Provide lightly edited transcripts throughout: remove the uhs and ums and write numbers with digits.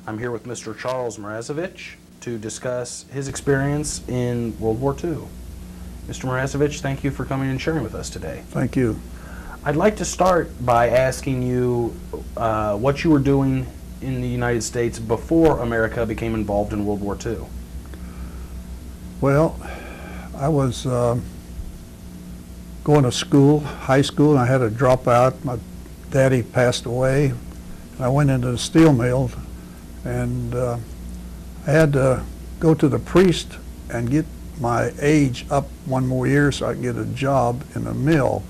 I'm here with Mr. Charles Mrazovich to discuss his experience in World War II. Mr. Mrazovich, thank you for coming and sharing with us today. Thank you. I'd like to start by asking you what you were doing in the United States before America became involved in World War II. Well, I was going to school, high school, and I had to drop out. My daddy passed away. I went into the steel mill, and I had to go to the priest and get my age up one more year so I could get a job in the mill.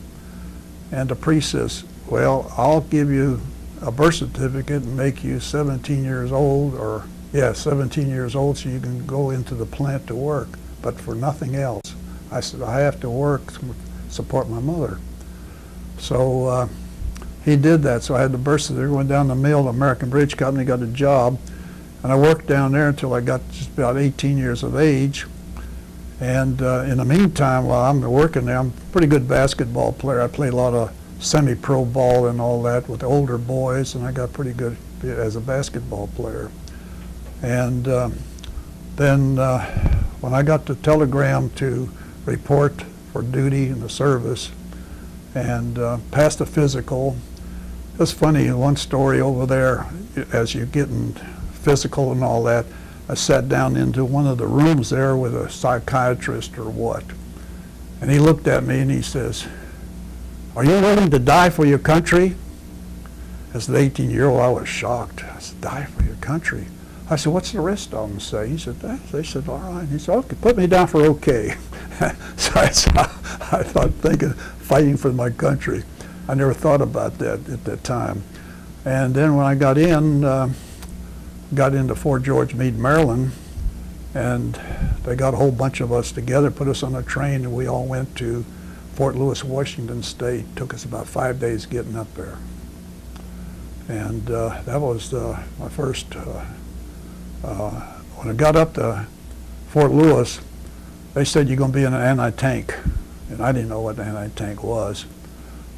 And the priest says, well, I'll give you a birth certificate and make you 17 years old, or 17 years old, so you can go into the plant to work, but for nothing else. I said, I have to work to support my mother. So he did that, so I had the birth certificate, went down the mill, the American Bridge Company, got a job, and I worked down there until I got just about 18 years of age. And in the meantime, while I'm working there, I'm a pretty good basketball player. I played a lot of semi-pro ball and all that with the older boys, and I got pretty good as a basketball player. And then when I got the telegram to report for duty in the service and passed the physical, it's funny, one story over there, as you're getting physical and all that, I sat down into one of the rooms there with a psychiatrist or what. And he looked at me and he says, are you willing to die for your country? As an 18-year-old, I was shocked. I said, die for your country? I said, what's the rest of them say? He said, they said, all right. He said, okay, put me down for okay. So I thought, thinking, fighting for my country. I never thought about that at that time. And then when I got into Fort George Meade, Maryland, and they got a whole bunch of us together, put us on a train, and we all went to Fort Lewis, Washington State. Took us about 5 days getting up there. And that was my first, when I got up to Fort Lewis, they said, you're going to be in an anti-tank. And I didn't know what an anti-tank was.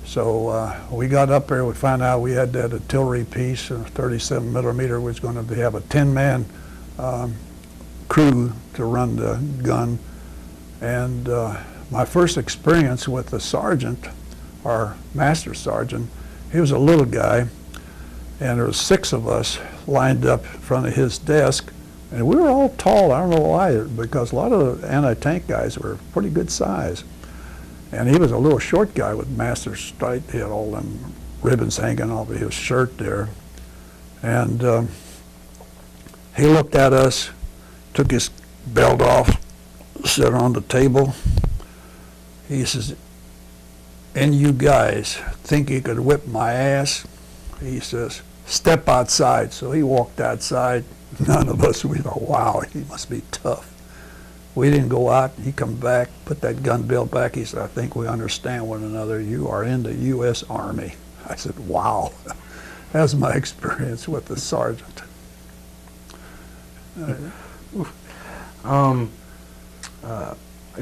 So we got up there, we found out we had that artillery piece, and a 37 millimeter was going to have a 10-man crew to run the gun. And my first experience with the sergeant, our master sergeant, he was a little guy, and there was 6 of us lined up in front of his desk, and we were all tall. I don't know why, because a lot of the anti-tank guys were pretty good size. And he was a little short guy with master stripe. He had all them ribbons hanging off of his shirt there. And he looked at us, took his belt off, set it on the table. He says, and you guys think you could whip my ass? He says, step outside. So he walked outside. None of us, we thought, wow, he must be tough. We didn't go out. He come back, put that gun belt back. He said, I think we understand one another. You are in the U.S. Army. I said, wow. That's my experience with the sergeant. Do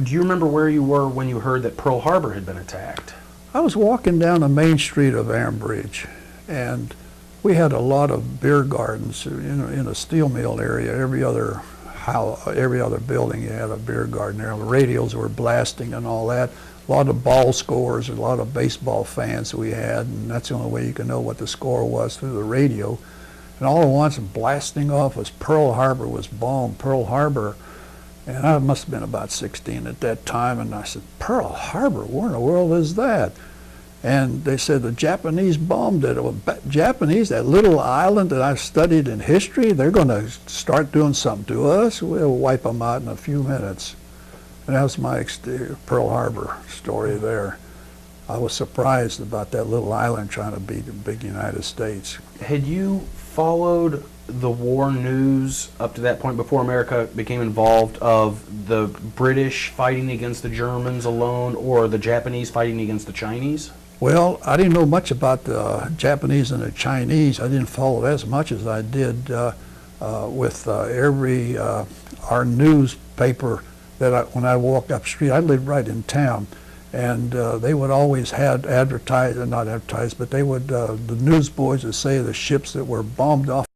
you remember where you were when you heard that Pearl Harbor had been attacked? I was walking down the main street of Ambridge, and we had a lot of beer gardens in a steel mill area. Every other building you had a beer garden there. The radios were blasting and all that. A lot of ball scores, a lot of baseball fans we had, and that's the only way you could know what the score was through the radio. And all at once, blasting off as Pearl Harbor was bombed. Pearl Harbor, and I must have been about 16 at that time, and I said, Pearl Harbor, where in the world is that? And they said the Japanese bombed it. Well, Japanese, that little island that I've studied in history, they're going to start doing something to us. We'll wipe them out in a few minutes. And that was my Pearl Harbor story there. I was surprised about that little island trying to beat the big United States. Had you followed the war news up to that point before America became involved of the British fighting against the Germans alone or the Japanese fighting against the Chinese? Well, I didn't know much about the Japanese and the Chinese. I didn't follow as much as I did with our newspaper that when I walked up the street. I lived right in town, and they would always have not advertise, but they would, the newsboys would say the ships that were bombed off